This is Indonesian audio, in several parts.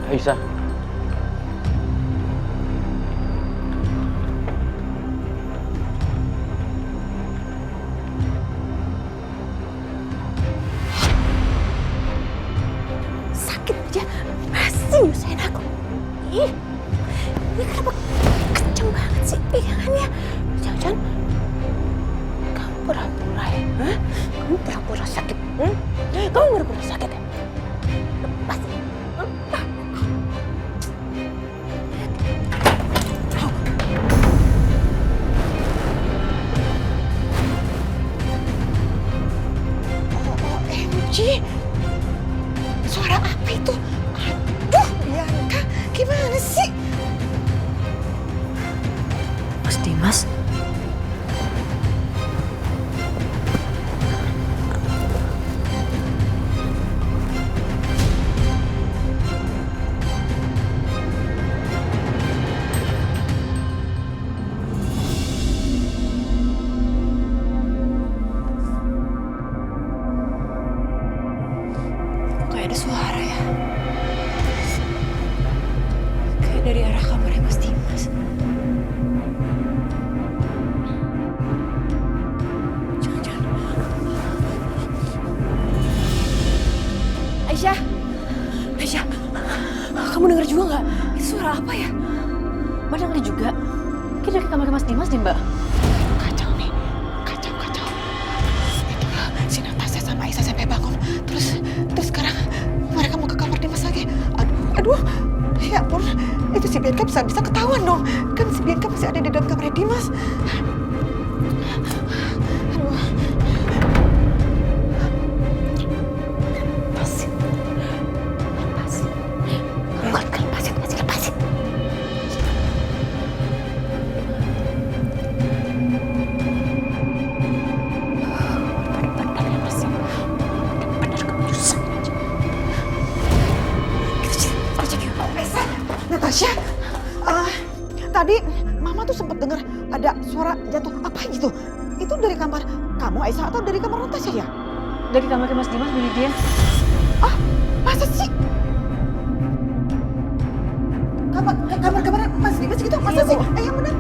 Aisyah. Sakit aja masih nyusahin aku. Ih, ini kenapa kenceng banget sih pegangannya? Jangan-jangan kamu pura-pura ya? Hah? Kamu pura-pura sakit? Kamu pura-pura sakit ya? Lepas. Lepas. OMG. Suara apa itu? Aduh, Bianca, gimana sih? Mas Dimas? Kayak ada suara ya. Kayak dari arah kamarnya Mas Dimas. Jangan-jangan. Aisyah. Aisyah. Kamu dengar juga nggak? Itu suara apa ya? Mbak dengar juga? Kayak dari kamar Mas Dimas deh, Mbak. Kacau nih. Kacau. Itu si Natasha sama Aisyah sampai bangun. Terus sekarang mereka mau ke kamar Dimas lagi. Aduh. Ya ampun. Itu si Bianca bisa ketahuan dong. Kan si Bianca masih ada di dalam kamar Dimas. Aduh. Lepasin. Lepasin. Benar ya Mas. Benar kamu nyusahin aja. Kita cek yuk. Natasha, tadi Mama tuh sempat dengar ada suara jatuh apa gitu. Itu dari kamar kamu Aisyah atau dari kamar Natasha ya? Dari kamar Mas Dimas, Bu Lydia. Ah, masa sih? Kamar Mas Dimas gitu? Masa sih? Yang benar?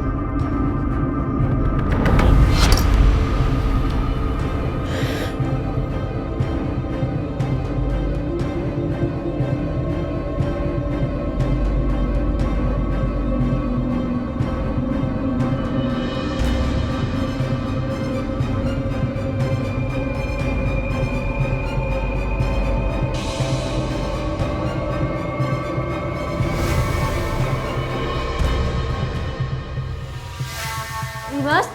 Dimas?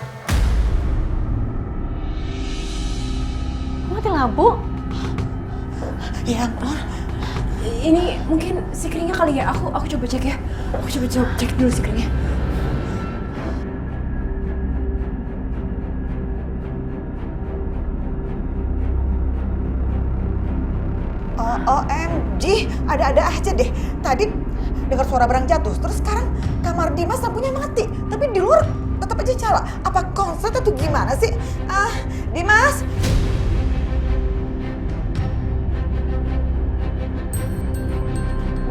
Mati lampu? Ya ampun. Ini mungkin screen-nya kali ya. Aku coba cek ya. Aku coba cek dulu screen-nya. OMG, ada-ada aja deh. Tadi dengar suara barang jatuh, terus sekarang kamar Dimas lampunya mati, tapi di luar tetap aja nyala. Apa konslet atau gimana sih? Dimas?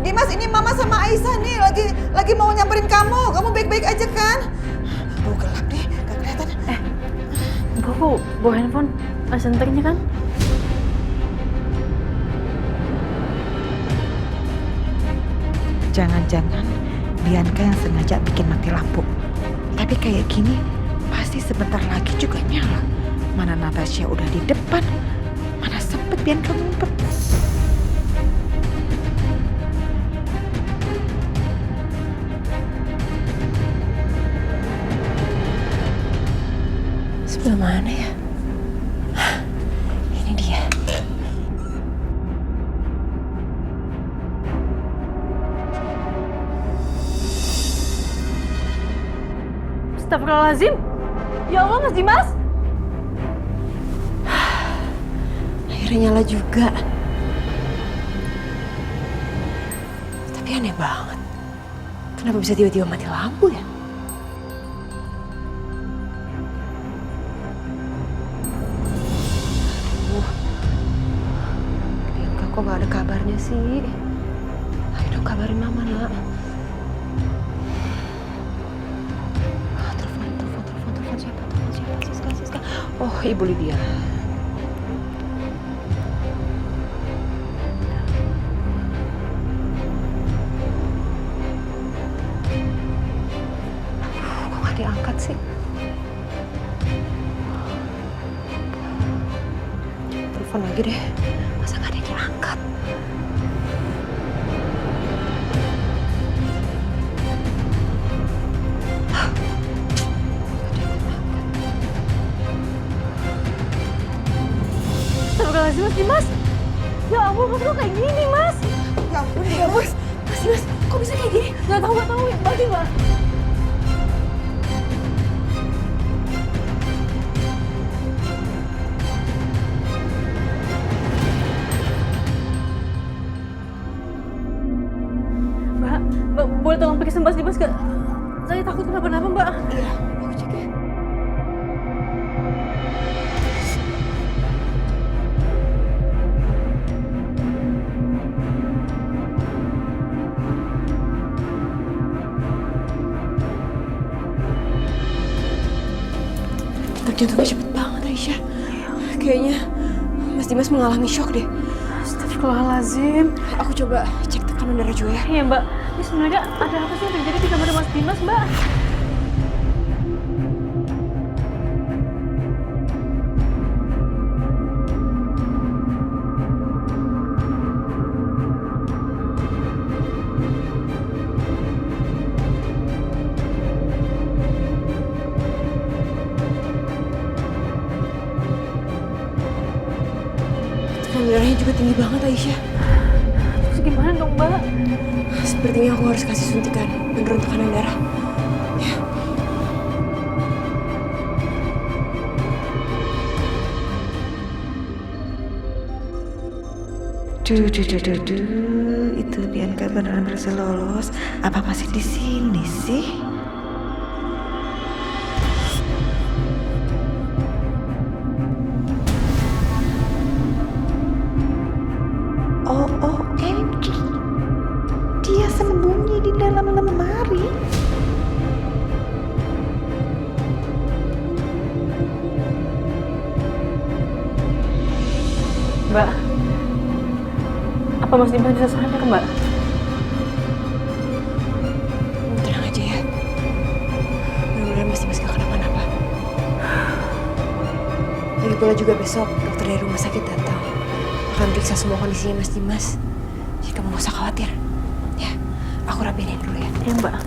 Dimas, ini Mama sama Aisyah nih lagi mau nyamperin kamu. Kamu baik-baik aja kan? Oh, gelap deh, gak kelihatan. Bawa handphone. Ada senternya kan? Jangan-jangan Bianca yang sengaja bikin mati lampu. Tapi kayak gini pasti sebentar lagi juga nyala. Mana Natasha udah di depan, mana sempet Bianca ngumpet. Sebelah mana ya? Ini dia. Astagfirullahaladzim. Ya Allah, Mas Dimas. Akhirnya nyala juga. Tapi aneh banget. Kenapa bisa tiba-tiba mati lampu ya? Bianca kok gak ada kabarnya sih? Ayo dong. kabarin mama, nak. Telepon siapa? Siska. Oh, Ibu Lydia. Kok nggak diangkat sih? Telepon lagi deh. Masa nggak ada yang diangkat? Astagfirullahaladzim, Mas Dimas. Ya ampun, Mas kok kayak gini, Mas? Ya ampun, ya Mas. Mas Dimas, kok bisa kayak gini? Gak tahu, bagi, Mbak. Mbak, boleh tolong periksa Mas Dimas gak? Saya takut kenapa-napa, Mbak. Iya, aku cek ya. Jantungnya cepet banget, Aisyah. Kayaknya Mas Dimas mengalami shock deh. Astagfirullahaladzim. Aku coba cek tekanan darah juga ya. Iya, Mbak. Ini sebenarnya ada apa sih yang terjadi di kamar Mas Dimas, Mbak? Tekanan darahnya juga tinggi banget, Aisyah. Terus gimana dong, Mbak? Sepertinya aku harus kasih suntikan penurun tekanan darah. Ya. Duh, itu Bianca beneran berhasil lolos. Apa masih di sini sih? OMG, dia sembunyi di dalam lemari. Mbak, apa Mas Dimas bisa sadar, Mbak? Tenang aja ya. Mudah-mudahan Mas Dimas gak kenapa-napa. Lagi pula juga besok dokter dari rumah sakit datang. Akan periksa semua kondisinya Mas Dimas. Jadi kamu gak usah khawatir. Ya, aku rapiin dulu ya. Iya, Mbak.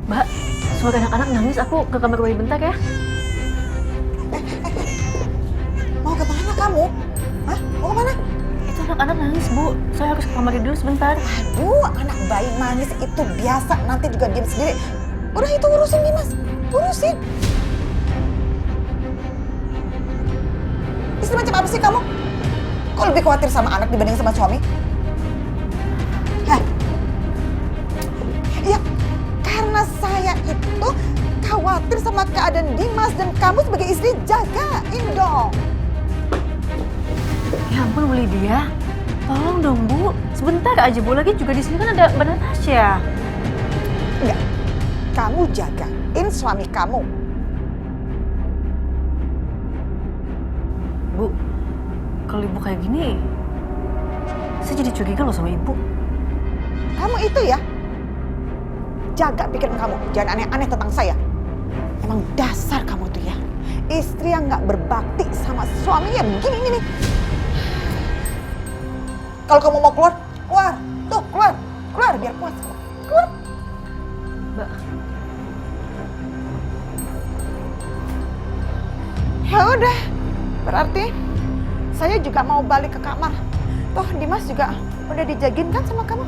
Mbak, suara anak-anak nangis. Aku ke kamar mandi bentar ya. Mau ke mana kamu? Hah? Mau ke mana? Itu anak-anak nangis, Bu. Saya harus ke kamar mandi dulu sebentar. Aduh, anak bayi manis itu biasa, nanti juga diam sendiri. Udah itu urusin Dimas, urusin. Istri macam apa sih kamu? Kok lebih khawatir sama anak dibanding sama suami? Hah? Ya, karena saya itu khawatir sama keadaan Dimas dan kamu sebagai istri jagain dong. Ya ampun, Bu Lydia. Tolong dong, Bu. Sebentar aja, Bu. Lagi juga di sini kan ada Mbak Natasha. Enggak, kamu jagain suami kamu. Bu, kalau Ibu kayak gini, saya jadi curiga loh sama Ibu. Kamu itu ya, jaga pikiran kamu, jangan aneh-aneh tentang saya. Emang dasar kamu tuh ya, istri yang nggak berbakti sama suaminya begini nih. Kalau kamu mau keluar, keluar, tuh keluar biar puas, keluar. Mbak, Ya udah, berarti saya juga mau balik ke kamar. Toh Dimas juga udah dijagain kan sama kamu.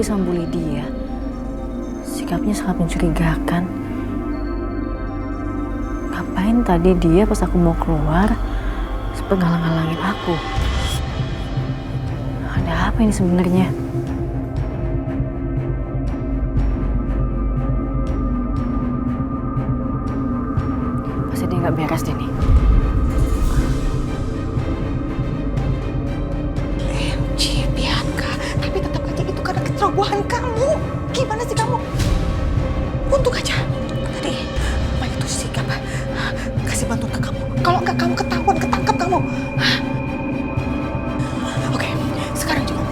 tadi sama Bu Lydia, sikapnya sangat mencurigakan. Ngapain tadi dia pas aku mau keluar sempat ngalang-ngalangin aku? Ada apa ini sebenarnya? Pasti dia nggak beres deh nih. MJ, Bianca. Tapi tetap aja itu karena kecerobohan kamu. Gimana sih kamu? Untung aja tadi Mama itu sikap kasih bantuan ke kamu. Kalau enggak kamu ketahuan, ketangkap kamu. Oke, sekarang juga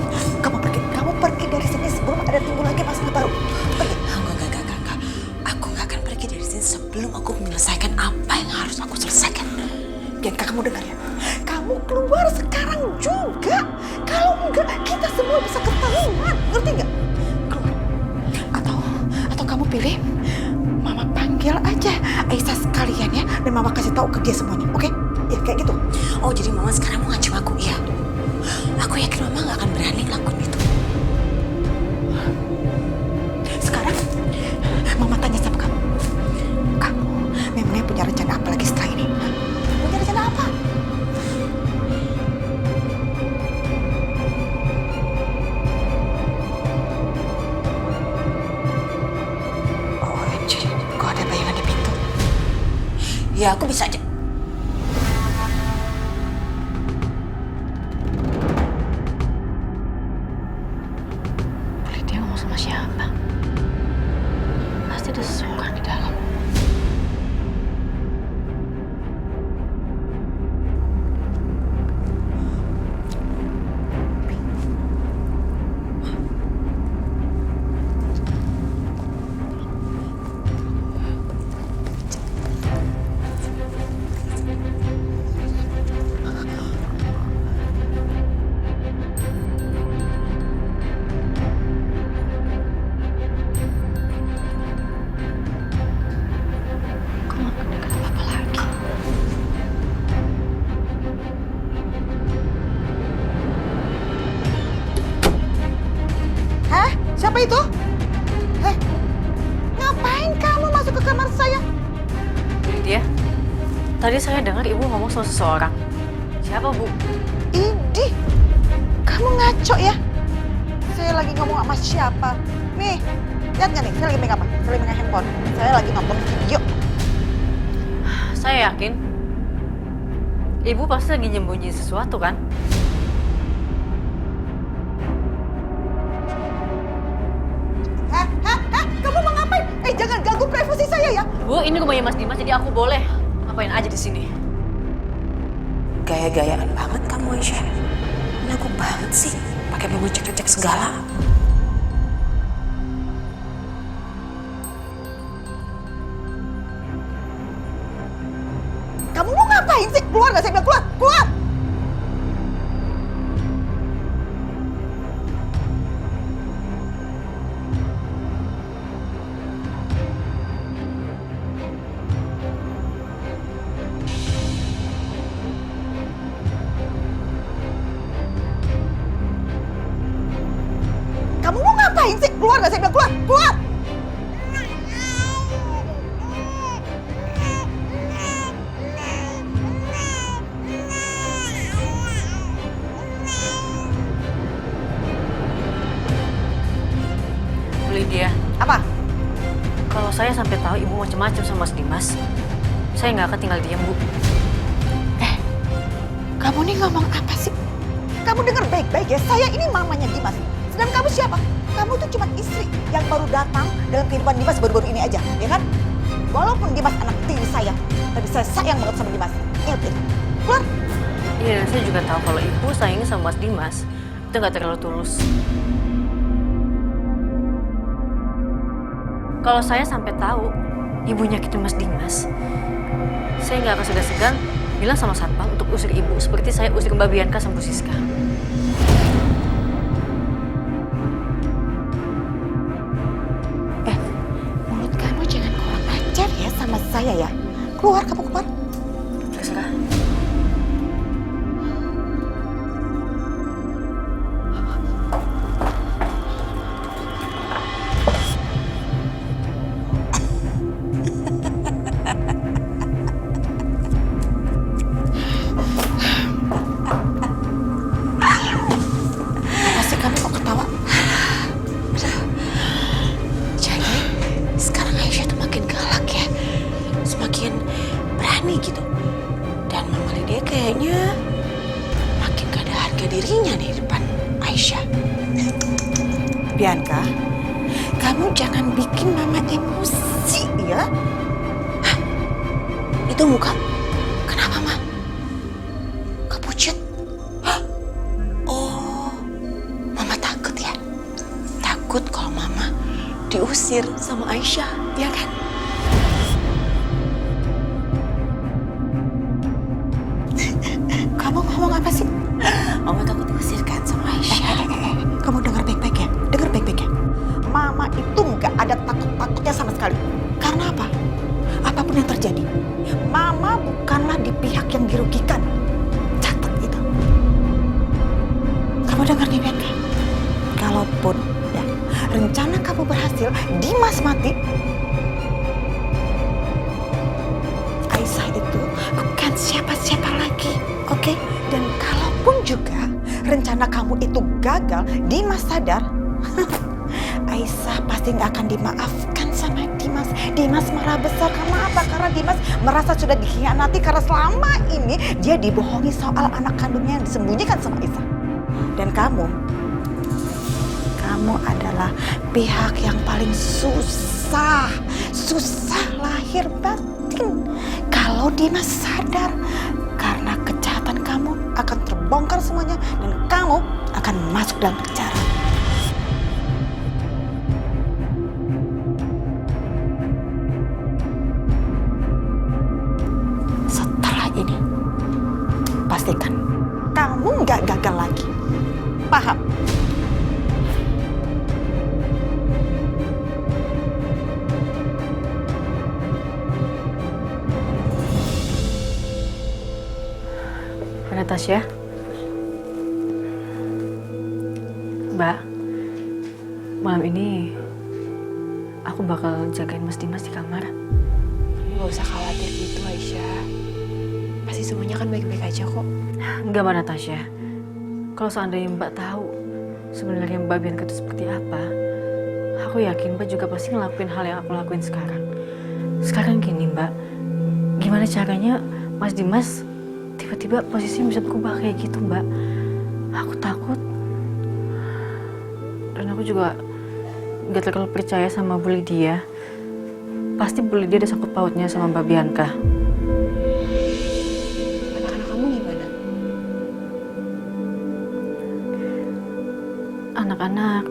kamu pergi. Kamu pergi dari sini sebelum ada timbul lagi masalah baru. Pergi. Enggak. Aku nggak akan pergi dari sini sebelum aku menyelesaikan apa yang harus aku selesaikan. Bianca, kamu dengar ya? Kamu keluar sekarang juga. Kalau enggak, kita semua bisa ketahuan. Ngerti nggak? Keluar. Atau kamu pilih, Mama panggil aja Aisyah sekalian ya, dan Mama kasih tahu ke dia semuanya, oke? Ya kayak gitu. Oh, jadi Mama sekarang mau ngancam aku, iya? Aku yakin Mama nggak akan berani ngelakuin itu. Sekarang, Mama tanya sama kamu. Kamu memangnya punya rencana apa lagi setelah ini? Hah? Punya rencana apa? OMG, kok ada bayangan di pintu? Ya, aku bisa aja. Boleh dia ngomong sama siapa? Pasti ada seseorang di dalam. Kok nggak pernah kata apa-apa lagi? Hah? Siapa itu? Ngapain kamu masuk ke kamar saya? Lydia, tadi saya dengar ibu ngomong sama seseorang. Siapa, Bu? Idih, kamu ngaco ya? Saya lagi ngomong sama siapa? Nih, lihat nggak nih? Saya lagi megang apa? Saya lagi megang handphone. Saya lagi nonton video. Saya yakin ibu pasti lagi nyembunyiin sesuatu kan? Hah? Kamu mau ngapain? Jangan ganggu privasi saya ya. Bu, ini rumahnya Mas Dimas, jadi aku boleh ngapain aja di sini. Gaya-gayaan banget kamu, Aisyah. Naku banget sih, pakai mau ngecek-ngecek segala. Kamu mau ngapain sih? Keluar nggak? Saya bilang keluar, keluar. Kamu mau ngapain sih? Keluar nggak? Saya bilang keluar, keluar. Bu Lydia, Apa? kalau saya sampai tahu ibu macam-macam sama Mas Dimas, saya nggak akan tinggal diam, Bu. Kamu nih ngomong apa sih? Kamu dengar baik-baik ya, saya ini mamanya Dimas. Sedang kamu siapa? Kamu tuh cuma istri yang baru datang dalam kehidupan Dimas baru-baru ini aja, ya kan? Walaupun Dimas anak tiri saya, tapi saya sayang banget sama Dimas. Ingat itu. Keluar. Iya, dan saya juga tahu kalau ibu sayangnya sama Mas Dimas itu nggak terlalu tulus. Kalau saya sampai tahu ibu nyakitin Mas Dimas, saya nggak akan segan-segan bilang sama satpam untuk usir ibu seperti saya usir Mbak Bianca sama Bu Siska. Mulut kamu jangan kurang ajar ya sama saya ya. Keluar, kamu keluar. Terserah. Bianca, kamu jangan bikin mama emosi ya. Hah? Itu muka? Kenapa, Ma? Kepucat? Hah? Oh, Mama takut ya? Takut kalau Mama diusir sama Aisyah, ya kan? Kamu ngomong apa sih? Mama takut diusir kan sama Aisyah. Kamu dengar baik-baik ya, dengar baik-baik ya. Mama itu nggak ada takut-takutnya sama sekali. Karena apa? Apapun yang terjadi, Mama bukanlah di pihak yang dirugikan. Catat itu. Kamu dengar nih, Bianca? Kalaupun ya, rencana kamu berhasil, Dimas mati, Aisyah itu bukan siapa-siapa lagi, oke? Dan kalaupun juga rencana kamu itu gagal, Dimas sadar, Aisyah pasti nggak akan dimaafkan sama Dimas. Dimas marah besar. Karena apa? Karena Dimas merasa sudah dikhianati karena selama ini dia dibohongi soal anak kandungnya yang disembunyikan sama Aisyah. Dan kamu adalah pihak yang paling susah lahir batin. Kalau Dimas sadar, karena kejahatan kamu akan terbongkar semuanya dan kamu akan masuk dalam penjara. Setelah ini, pastikan kamu nggak gagal lagi. Paham? Tasya, Mbak, malam ini aku bakal jagain Mas Dimas di kamar. Kamu gak usah khawatir gitu, Aisyah. Pasti semuanya kan baik-baik aja kok. Enggak, Mbak Natasha. Kalau seandainya Mbak tahu sebenarnya Mbak Bianca itu seperti apa, aku yakin Mbak juga pasti ngelakuin hal yang aku lakuin sekarang. Sekarang gini, Mbak, gimana caranya Mas Dimas tiba-tiba posisinya bisa berubah kayak gitu, Mbak. Aku takut. Dan aku juga gak terlalu percaya sama Bu Lydia. Pasti Bu Lydia ada sangkut pautnya sama Mbak Bianca. Anak-anak kamu gimana? Anak-anak,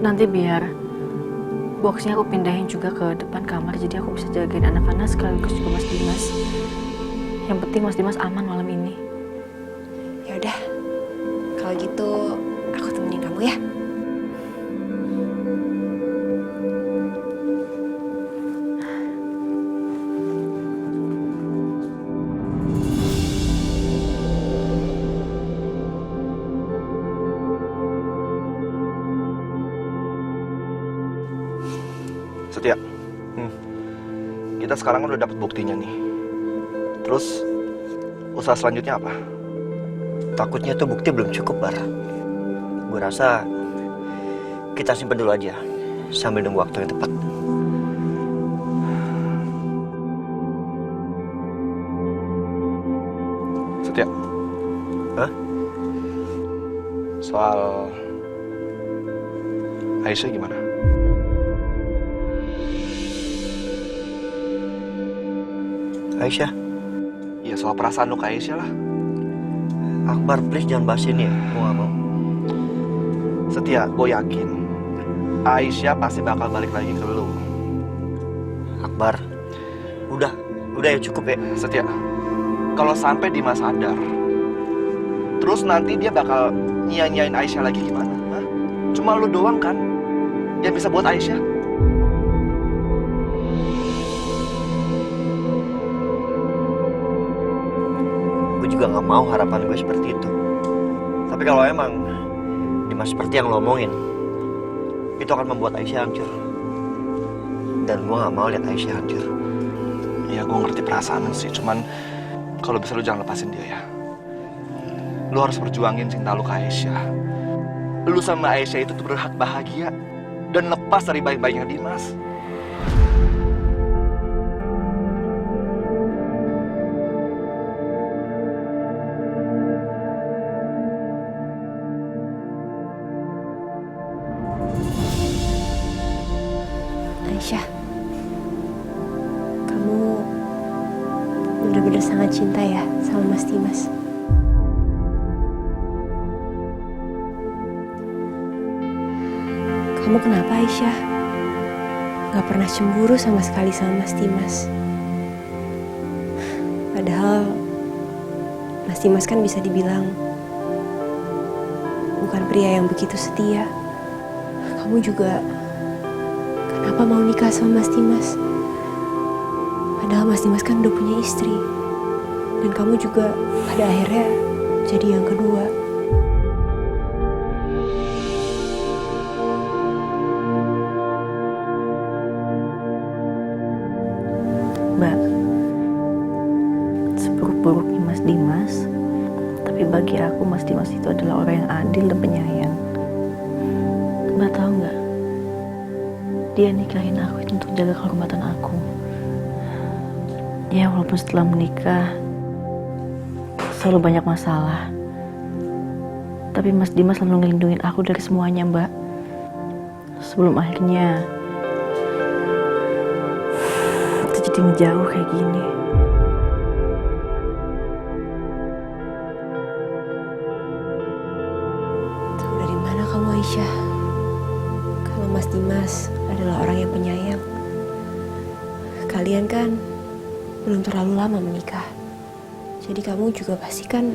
nanti biar boxnya aku pindahin juga ke depan kamar. Jadi aku bisa jagain anak-anak sekaligus juga Mas Dimas. Yang penting Mas Dimas aman malam ini. Ya udah, kalau gitu aku temenin kamu ya. Setia, kita sekarang udah dapat buktinya nih. Terus, usaha selanjutnya apa? Takutnya tuh bukti belum cukup, Bar. Gue rasa kita simpen dulu aja sambil nunggu waktu yang tepat. Setia. Hah? Soal Aisyah gimana? Aisyah, Ya soal perasaan lu ke Aisyah lah. Akbar please jangan bahas ini ya. Gue gak mau. Setia, gue yakin Aisyah pasti bakal balik lagi ke lu. Akbar, udah ya cukup ya. Setia, kalau sampai Dimas sadar, terus nanti dia bakal nyanyain Aisyah lagi gimana? Hah? Cuma lu doang kan yang bisa buat Aisyah. Gue juga gak mau harapan gue seperti itu. Tapi kalau emang Dimas seperti yang lo omongin, itu akan membuat Aisyah hancur. Dan gue gak mau lihat Aisyah hancur. Ya gue ngerti perasaan sih, cuman kalau bisa lu jangan lepasin dia ya. Lu harus perjuangin cinta lu ke Aisyah. Lu sama Aisyah itu tuh berhak bahagia dan lepas dari bayi-bayinya Dimas. Aisyah, kamu benar-benar sangat cinta ya sama Mas Dimas. Kamu kenapa Aisyah? Gak pernah cemburu sama sekali sama Mas Dimas. Padahal Mas Dimas kan bisa dibilang bukan pria yang begitu setia. Kamu juga kenapa mau nikah sama Mas Dimas? Padahal Mas Dimas kan udah punya istri. Dan kamu juga pada akhirnya jadi yang kedua. Mbak, seburuk-buruknya Mas Dimas, tapi bagi aku Mas Dimas itu adalah orang yang adil dan penyayang. Mbak tahu nggak? Dia nikahin aku itu untuk jaga kehormatan aku. Ya walaupun setelah menikah selalu banyak masalah, tapi Mas Dimas selalu ngelindungin aku dari semuanya, Mbak. Sebelum akhirnya kita jadi menjauh kayak gini. Tahu dari mana kamu Aisyah? Kalau Mas Dimas adalah orang yang penyayang. Kalian kan belum terlalu lama menikah. Jadi kamu juga pasti kan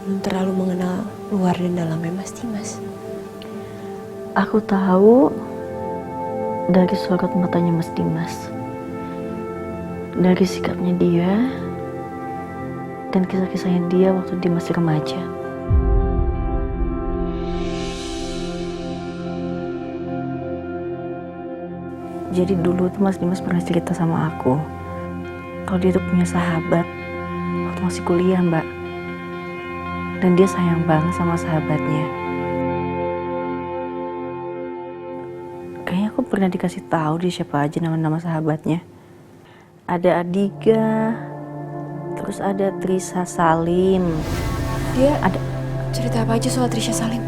belum terlalu mengenal luar dan dalamnya Mas Dimas. Aku tahu dari sorot matanya Mas Dimas, dari sikapnya dia, dan kisah-kisahnya dia waktu dia masih remaja. Jadi dulu tuh Mas Dimas pernah cerita sama aku kalau dia tuh punya sahabat waktu masih kuliah, Mbak. Dan dia sayang banget sama sahabatnya. Kayaknya aku pernah dikasih tahu di siapa aja nama-nama sahabatnya. Ada Adiga, terus ada Trisha Salim. Dia Ada cerita apa aja soal Trisha Salim?